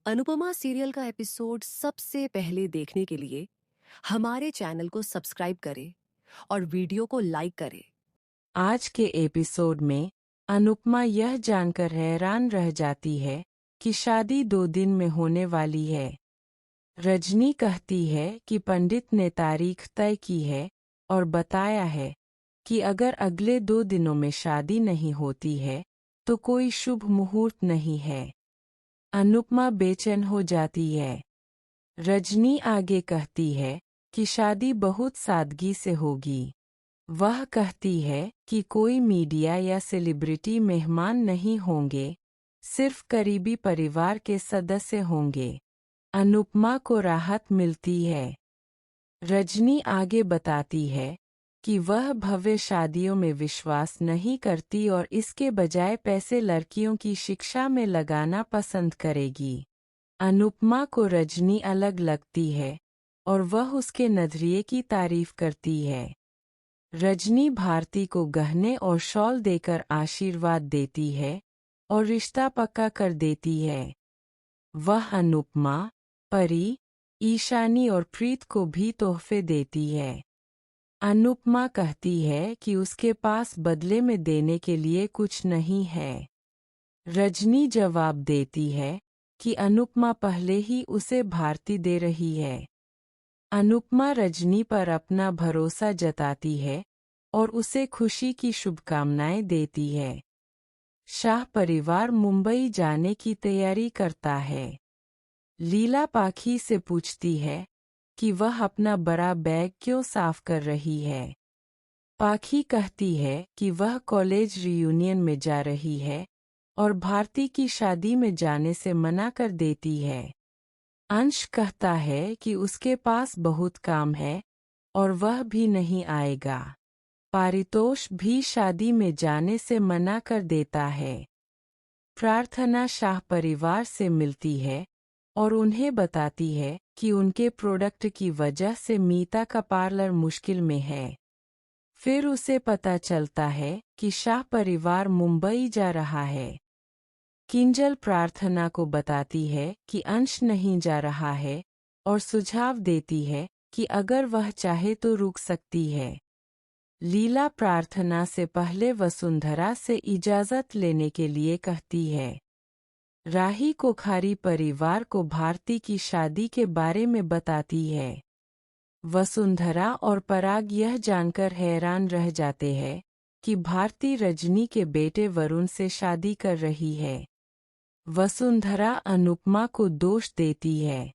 Anupama serial का episode सबसे पहले देखने के लिए हमारे चैनल को सब्सक्राइब करें और वीडियो को लाइक करें। आज के एपिसोड में अनुपमा यह जानकर हैरान रह जाती है कि शादी 2 दिन में होने वाली है। रजनी कहती है कि पंडित ने तारीख तय की है और बताया है कि अगर अगले 2 दिनों में शादी नहीं होती है तो कोई शुभ मुहूर्त नहीं है। अनुपमा बेचैन हो जाती है। रजनी आगे कहती है कि शादी बहुत सादगी से होगी। वह कहती है कि कोई मीडिया या सेलिब्रिटी मेहमान नहीं होंगे, सिर्फ करीबी परिवार के सदस्य होंगे। अनुपमा को राहत मिलती है। रजनी आगे बताती है कि वह भव्य शादियों में विश्वास नहीं करती और इसके बजाय पैसे लड़कियों की शिक्षा में लगाना पसंद करेगी। अनुपमा को रजनी अलग लगती है और वह उसके नजरिए की तारीफ करती है। रजनी भारती को गहने और शॉल देकर आशीर्वाद देती है और रिश्ता पक्का कर देती है। वह अनुपमा, परी, ईशानी और प्रीत को भी तोहफे देती है। अनुपमा कहती है कि उसके पास बदले में देने के लिए कुछ नहीं है। रजनी जवाब देती है कि अनुपमा पहले ही उसे भारती दे रही है। अनुपमा रजनी पर अपना भरोसा जताती है और उसे खुशी की शुभकामनाएं देती है। शाह परिवार मुंबई जाने की तैयारी करता है। लीला पाखी से पूछती है कि वह अपना बड़ा बैग क्यों साफ कर रही है। पाखी कहती है कि वह कॉलेज रियूनियन में जा रही है और भारती की शादी में जाने से मना कर देती है। अंश कहता है कि उसके पास बहुत काम है और वह भी नहीं आएगा। पारितोष भी शादी में जाने से मना कर देता है। प्रार्थना शाह परिवार से मिलती है और उन्हें बताती है कि उनके प्रोडक्ट की वजह से मीता का पार्लर मुश्किल में है। फिर उसे पता चलता है कि शाह परिवार मुंबई जा रहा है। किंजल प्रार्थना को बताती है कि अंश नहीं जा रहा है और सुझाव देती है कि अगर वह चाहे तो रुक सकती है। लीला प्रार्थना से पहले वसुंधरा से इजाज़त लेने के लिए कहती है। राही कोखारी परिवार को भारती की शादी के बारे में बताती है। वसुंधरा और पराग यह जानकर हैरान रह जाते हैं कि भारती रजनी के बेटे वरुण से शादी कर रही है। वसुंधरा अनुपमा को दोष देती है।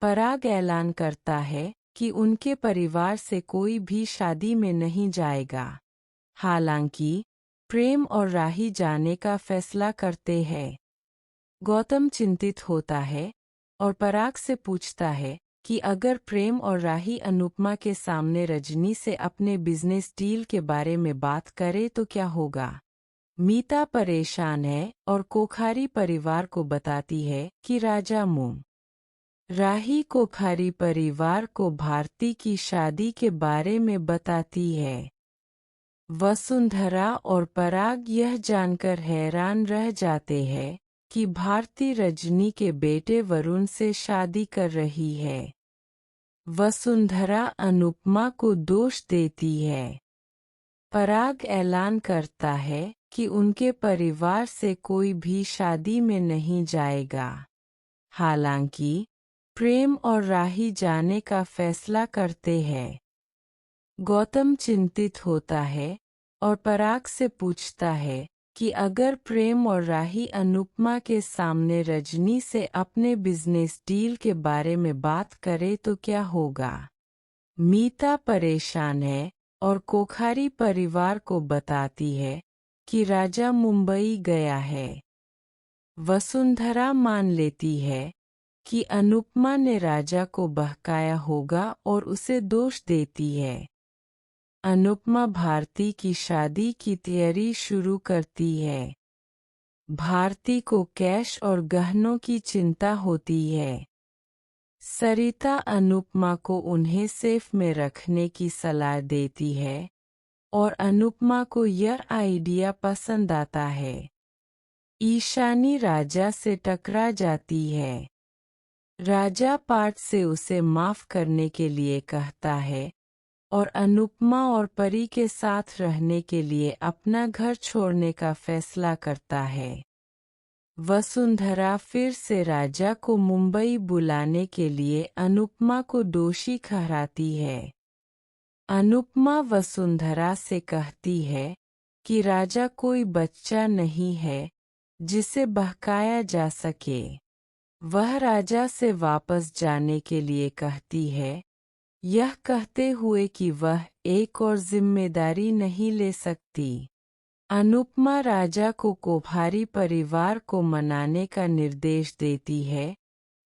पराग ऐलान करता है कि उनके परिवार से कोई भी शादी में नहीं जाएगा। हालांकि प्रेम और राही जाने का फैसला करते हैं। गौतम चिंतित होता है और पराग से पूछता है कि अगर प्रेम और राही अनुपमा के सामने रजनी से अपने बिजनेस डील के बारे में बात करे तो क्या होगा। मीता परेशान है और कोखारी परिवार को बताती है कि राजा मुम राही कोखारी परिवार को भारती की शादी के बारे में बताती है। वसुंधरा और पराग यह जानकर हैरान रह जाते हैं कि भारती रजनी के बेटे वरुण से शादी कर रही है। वसुंधरा अनुपमा को दोष देती है। पराग ऐलान करता है कि उनके परिवार से कोई भी शादी में नहीं जाएगा। हालांकि प्रेम और राही जाने का फैसला करते हैं। गौतम चिंतित होता है और पराग से पूछता है कि अगर प्रेम और राही अनुपमा के सामने रजनी से अपने बिजनेस डील के बारे में बात करे तो क्या होगा। मीता परेशान है और कोखारी परिवार को बताती है कि राजा मुंबई गया है। वसुंधरा मान लेती है कि अनुपमा ने राजा को बहकाया होगा और उसे दोष देती है। अनुपमा भारती की शादी की तैयारी शुरू करती है। भारती को कैश और गहनों की चिंता होती है। सरिता अनुपमा को उन्हें सेफ में रखने की सलाह देती है और अनुपमा को यह आइडिया पसंद आता है। ईशानी राजा से टकरा जाती है। राजा पार्थ से उसे माफ करने के लिए कहता है और अनुपमा और परी के साथ रहने के लिए अपना घर छोड़ने का फैसला करता है। वसुंधरा फिर से राजा को मुंबई बुलाने के लिए अनुपमा को दोषी ठहराती है। अनुपमा वसुंधरा से कहती है कि राजा कोई बच्चा नहीं है जिसे बहकाया जा सके। वह राजा से वापस जाने के लिए कहती है, यह कहते हुए कि वह एक और जिम्मेदारी नहीं ले सकती। अनुपमा राजा को कोठारी परिवार को मनाने का निर्देश देती है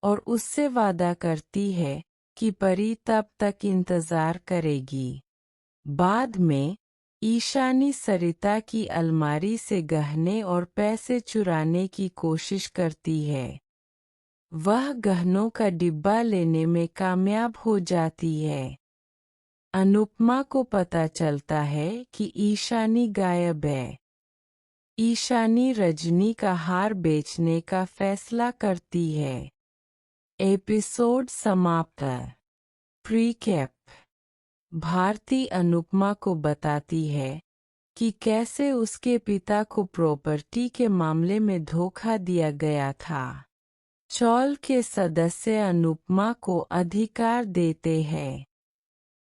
और उससे वादा करती है कि परी तब तक इंतजार करेगी। बाद में ईशानी सरिता की अलमारी से गहने और पैसे चुराने की कोशिश करती है। वह गहनों का डिब्बा लेने में कामयाब हो जाती है। अनुपमा को पता चलता है कि ईशानी गायब है। ईशानी रजनी का हार बेचने का फैसला करती है। एपिसोड समाप्त। प्रीकैप। भारती अनुपमा को बताती है कि कैसे उसके पिता को प्रॉपर्टी के मामले में धोखा दिया गया था। चौल के सदस्य अनुपमा को अधिकार देते हैं।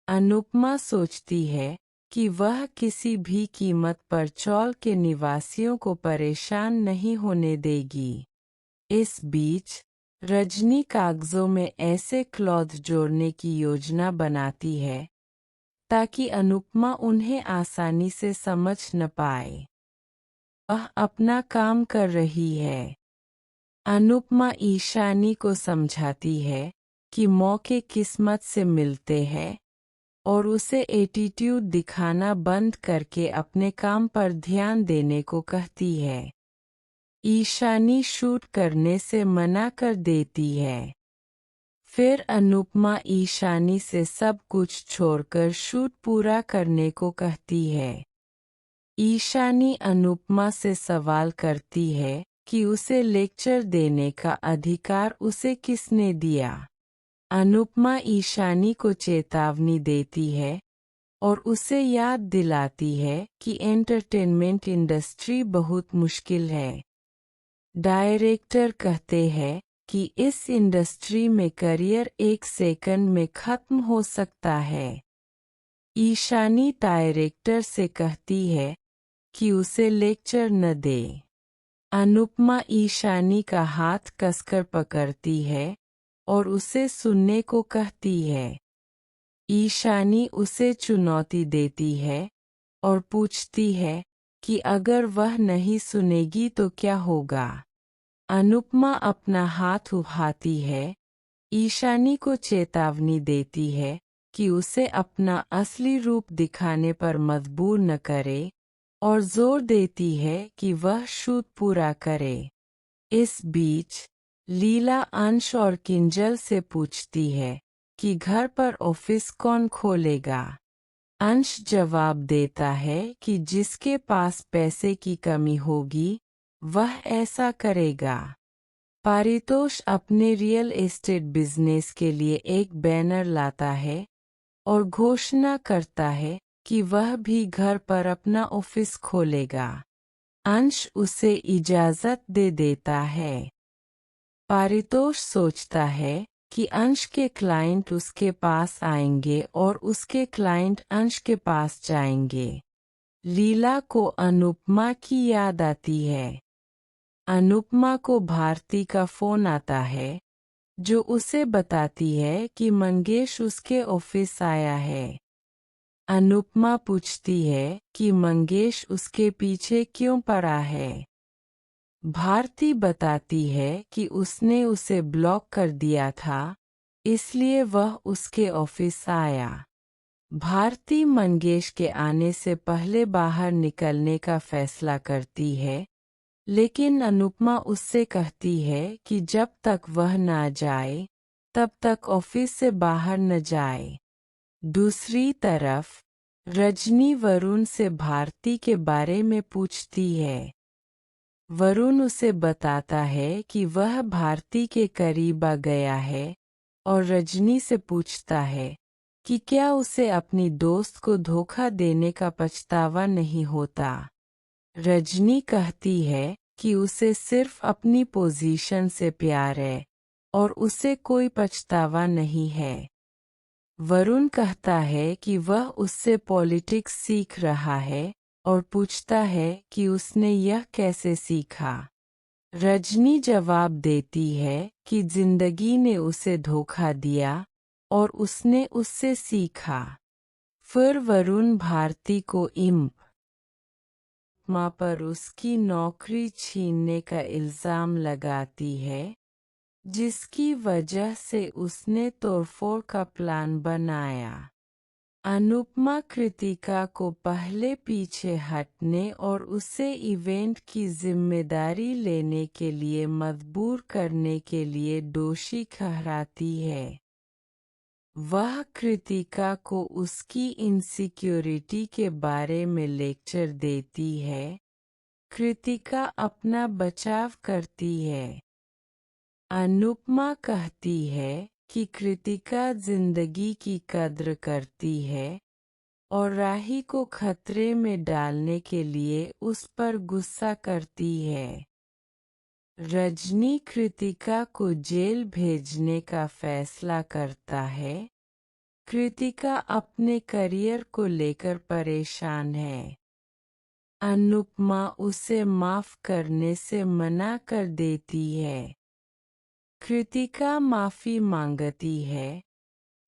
अनुपमा सोचती है कि वह किसी भी कीमत पर चौल के निवासियों को परेशान नहीं होने देगी। इस बीच रजनी कागजों में ऐसे क्लॉथ जोड़ने की योजना बनाती है ताकि अनुपमा उन्हें आसानी से समझ न पाए। वह अपना काम कर रही है। अनुपमा ईशानी को समझाती है कि मौके किस्मत से मिलते हैं और उसे एटीट्यूड दिखाना बंद करके अपने काम पर ध्यान देने को कहती है। ईशानी शूट करने से मना कर देती है। फिर अनुपमा ईशानी से सब कुछ छोड़कर शूट पूरा करने को कहती है। ईशानी अनुपमा से सवाल करती है कि उसे लेक्चर देने का अधिकार उसे किसने दिया। अनुपमा ईशानी को चेतावनी देती है और उसे याद दिलाती है कि एंटरटेनमेंट इंडस्ट्री बहुत मुश्किल है। डायरेक्टर कहते हैं कि इस इंडस्ट्री में करियर एक सेकंड में खत्म हो सकता है। ईशानी डायरेक्टर से कहती है कि उसे लेक्चर न दे। अनुपमा ईशानी का हाथ कसकर पकड़ती है और उसे सुनने को कहती है। ईशानी उसे चुनौती देती है और पूछती है कि अगर वह नहीं सुनेगी तो क्या होगा। अनुपमा अपना हाथ उठाती है, ईशानी को चेतावनी देती है कि उसे अपना असली रूप दिखाने पर मजबूर न करे और जोर देती है कि वह शूट पूरा करे। इस बीच लीला अंश और किंजल से पूछती है कि घर पर ऑफिस कौन खोलेगा। अंश जवाब देता है कि जिसके पास पैसे की कमी होगी वह ऐसा करेगा। पारितोष अपने रियल एस्टेट बिजनेस के लिए एक बैनर लाता है और घोषणा करता है कि वह भी घर पर अपना ऑफिस खोलेगा। अंश उसे इजाज़त दे देता है। पारितोष सोचता है कि अंश के क्लाइंट उसके पास आएंगे और उसके क्लाइंट अंश के पास जाएंगे। लीला को अनुपमा की याद आती है। अनुपमा को भारती का फोन आता है जो उसे बताती है कि मंगेश उसके ऑफिस आया है। अनुपमा पूछती है कि मंगेश उसके पीछे क्यों पड़ा है। भारती बताती है कि उसने उसे ब्लॉक कर दिया था, इसलिए वह उसके ऑफिस आया। भारती मंगेश के आने से पहले बाहर निकलने का फैसला करती है, लेकिन अनुपमा उससे कहती है कि जब तक वह ना जाए तब तक ऑफिस से बाहर न जाए। दूसरी तरफ रजनी वरुण से भारती के बारे में पूछती है। वरुण उसे बताता है कि वह भारती के करीब आ गया है और रजनी से पूछता है कि क्या उसे अपनी दोस्त को धोखा देने का पछतावा नहीं होता। रजनी कहती है कि उसे सिर्फ अपनी पोजीशन से प्यार है और उसे कोई पछतावा नहीं है। वरुण कहता है कि वह उससे पॉलिटिक्स सीख रहा है और पूछता है कि उसने यह कैसे सीखा। रजनी जवाब देती है कि जिंदगी ने उसे धोखा दिया और उसने उससे सीखा। फिर वरुण भारती को माँ पर उसकी नौकरी छीनने का इल्ज़ाम लगाती है, जिसकी वजह से उसने तोड़फोड़ का प्लान बनाया। अनुपमा कृतिका को पहले पीछे हटने और उसे इवेंट की जिम्मेदारी लेने के लिए मजबूर करने के लिए दोषी ठहराती है। वह कृतिका को उसकी इनसिक्योरिटी के बारे में लेक्चर देती है। कृतिका अपना बचाव करती है। अनुपमा कहती है कि कृतिका जिंदगी की कद्र करती है और राही को खतरे में डालने के लिए उस पर गुस्सा करती है। रजनी कृतिका को जेल भेजने का फैसला करता है। कृतिका अपने करियर को लेकर परेशान है। अनुपमा उसे माफ करने से मना कर देती है। कृतिका माफी मांगती है,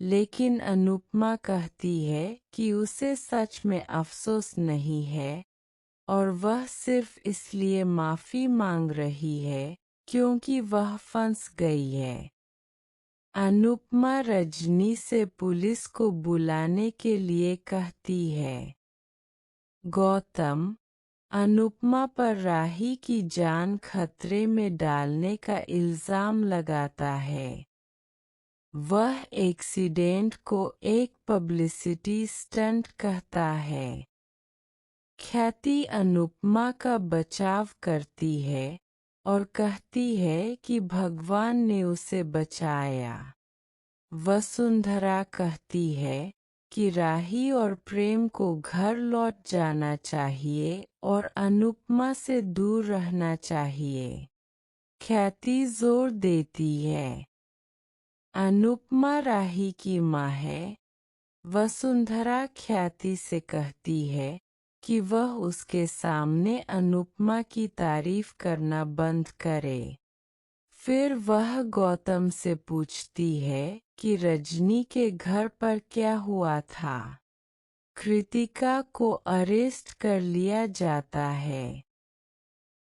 लेकिन अनुपमा कहती है कि उसे सच में अफसोस नहीं है और वह सिर्फ इसलिए माफी मांग रही है क्योंकि वह फंस गई है। अनुपमा रजनी से पुलिस को बुलाने के लिए कहती है। गौतम अनुपमा पर राही की जान खतरे में डालने का इल्ज़ाम लगाता है। वह एक्सीडेंट को एक पब्लिसिटी स्टंट कहता है। ख्याति अनुपमा का बचाव करती है और कहती है कि भगवान ने उसे बचाया। वसुंधरा कहती है कि राही और प्रेम को घर लौट जाना चाहिए और अनुपमा से दूर रहना चाहिए। ख्याति जोर देती है। अनुपमा राही की माँ है। वसुंधरा ख्याति से कहती है कि वह उसके सामने अनुपमा की तारीफ करना बंद करे। फिर वह गौतम से पूछती है कि रजनी के घर पर क्या हुआ था। कृतिका को अरेस्ट कर लिया जाता है।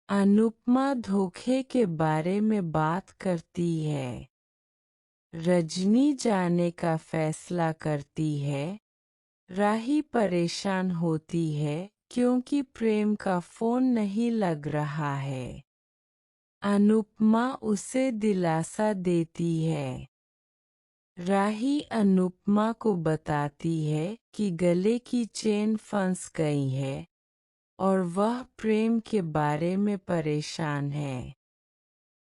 अनुपमा धोखे के बारे में बात करती है। रजनी जाने का फैसला करती है। राही परेशान होती है क्योंकि प्रेम का फोन नहीं लग रहा है। अनुपमा उसे दिलासा देती है। राही अनुपमा को बताती है कि गले की चेन फंस गई है और वह प्रेम के बारे में परेशान है।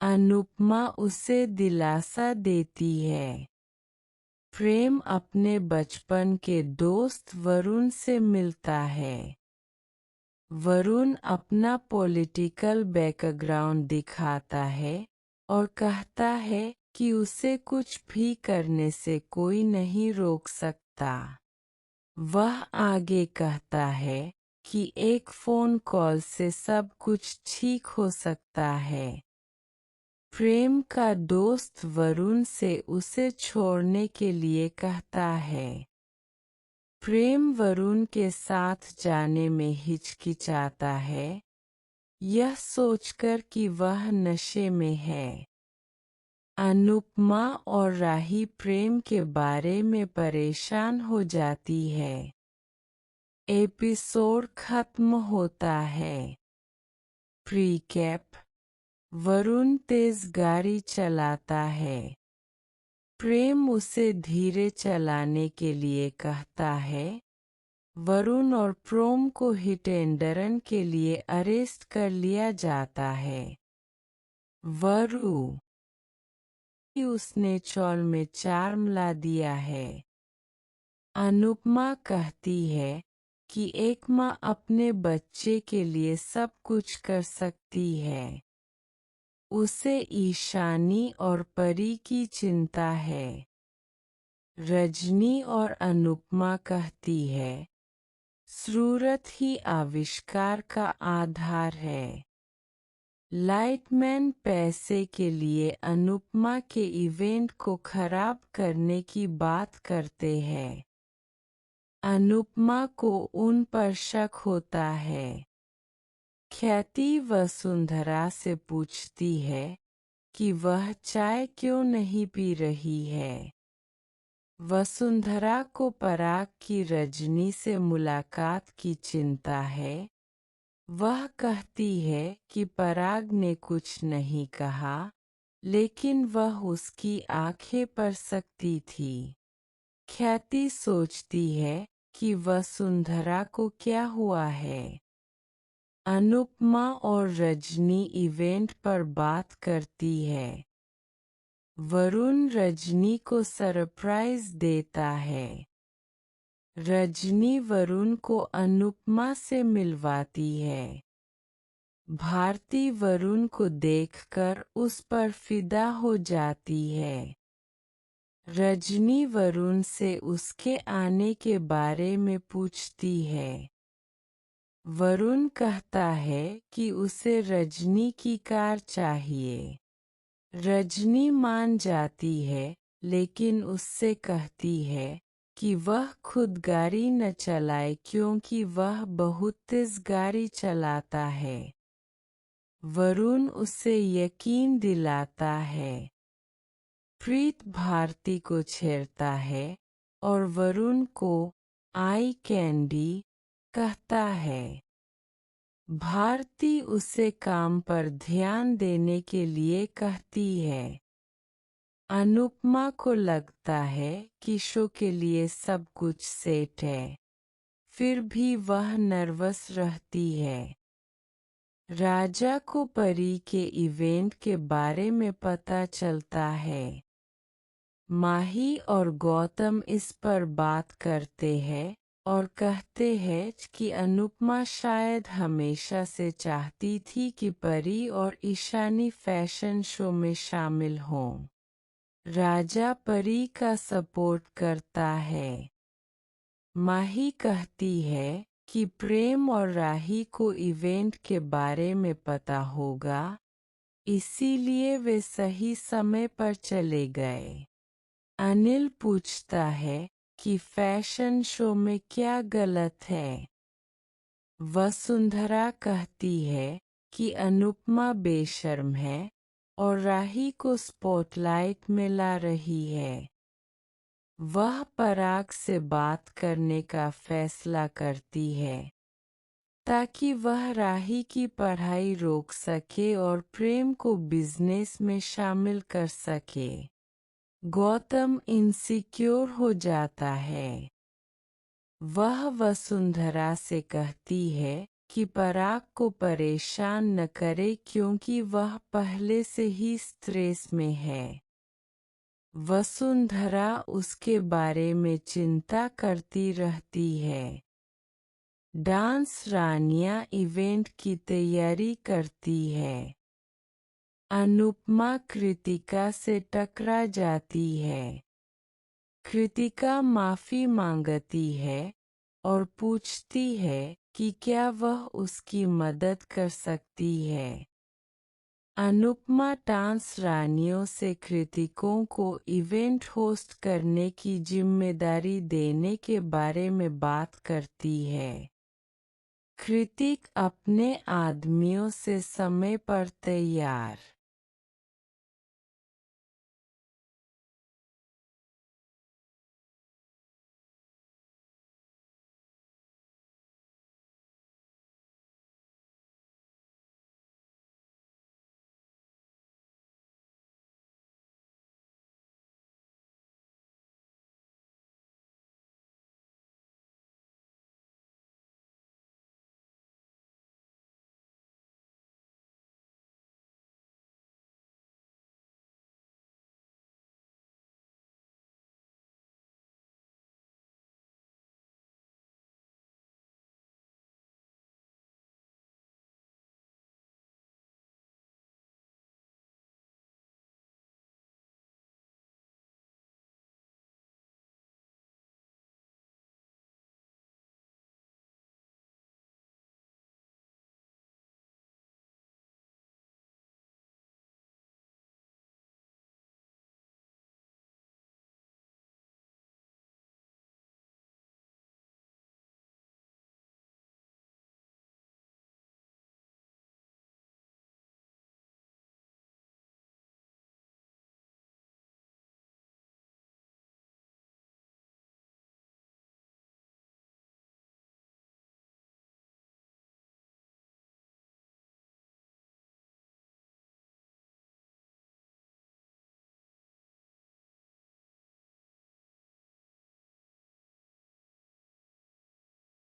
अनुपमा उसे दिलासा देती है। प्रेम अपने बचपन के दोस्त वरुण से मिलता है। वरुण अपना पॉलिटिकल बैकग्राउंड दिखाता है और कहता है कि उसे कुछ भी करने से कोई नहीं रोक सकता। वह आगे कहता है कि एक फ़ोन कॉल से सब कुछ ठीक हो सकता है। प्रेम का दोस्त वरुण से उसे छोड़ने के लिए कहता है। प्रेम वरुण के साथ जाने में हिचकिचाता है, यह सोचकर कि वह नशे में है। अनुपमा और राही प्रेम के बारे में परेशान हो जाती है। एपिसोड खत्म होता है। प्रीकैप। वरुण तेज गाड़ी चलाता है। प्रेम उसे धीरे चलाने के लिए कहता है वरुण और प्रोम को हिट एंड रन के लिए अरेस्ट कर लिया जाता है। वरु उसने चौल में चार मिला दिया है। अनुपमा कहती है कि एक माँ अपने बच्चे के लिए सब कुछ कर सकती है। उसे ईशानी और परी की चिंता है। रजनी और अनुपमा कहती है सूरत ही आविष्कार का आधार है। लाइटमैन पैसे के लिए अनुपमा के इवेंट को खराब करने की बात करते हैं। अनुपमा को उन पर शक होता है। ख्याति वसुंधरा से पूछती है कि वह चाय क्यों नहीं पी रही है। वसुंधरा को पराग की रजनी से मुलाकात की चिंता है। वह कहती है कि पराग ने कुछ नहीं कहा, लेकिन वह उसकी आंखें पर सकती थी। ख्याति सोचती है कि वसुंधरा को क्या हुआ है। अनुपमा और रजनी इवेंट पर बात करती है। वरुण रजनी को सरप्राइज देता है। रजनी वरुण को अनुपमा से मिलवाती है। भारती वरुण को देखकर उस पर फिदा हो जाती है। रजनी वरुण से उसके आने के बारे में पूछती है। वरुण कहता है कि उसे रजनी की कार चाहिए। रजनी मान जाती है, लेकिन उससे कहती है कि वह खुद गाड़ी न चलाए क्योंकि वह बहुत तेज गाड़ी चलाता है। वरुण उसे यकीन दिलाता है। प्रीत भारती को छेड़ता है और वरुण को आई कैंडी कहता है। भारती उसे काम पर ध्यान देने के लिए कहती है। अनुपमा को लगता है कि शो के लिए सब कुछ सेट है, फिर भी वह नर्वस रहती है। राजा को परी के इवेंट के बारे में पता चलता है। माही और गौतम इस पर बात करते हैं और कहते हैं कि अनुपमा शायद हमेशा से चाहती थी कि परी और ईशानी फैशन शो में शामिल हों। राजा परी का सपोर्ट करता है। माही कहती है कि प्रेम और राही को इवेंट के बारे में पता होगा, इसीलिए वे सही समय पर चले गए। अनिल पूछता है कि फैशन शो में क्या गलत है। वसुंधरा कहती है कि अनुपमा बेशर्म है और राही को स्पॉटलाइट में ला रही है। वह पराग से बात करने का फैसला करती है ताकि वह राही की पढ़ाई रोक सके और प्रेम को बिजनेस में शामिल कर सके। गौतम इनसिक्योर हो जाता है। वह वसुंधरा से कहती है कि पराग को परेशान न करे क्योंकि वह पहले से ही स्ट्रेस में है। वसुंधरा उसके बारे में चिंता करती रहती है। डांस रानियां इवेंट की तैयारी करती है। अनुपमा कृतिका से टकरा जाती है। कृतिका माफी मांगती है और पूछती है कि क्या वह उसकी मदद कर सकती है। अनुपमा डांस रानियों से कृतिकों को इवेंट होस्ट करने की जिम्मेदारी देने के बारे में बात करती है। कृतिक अपने आदमियों से समय पर तैयार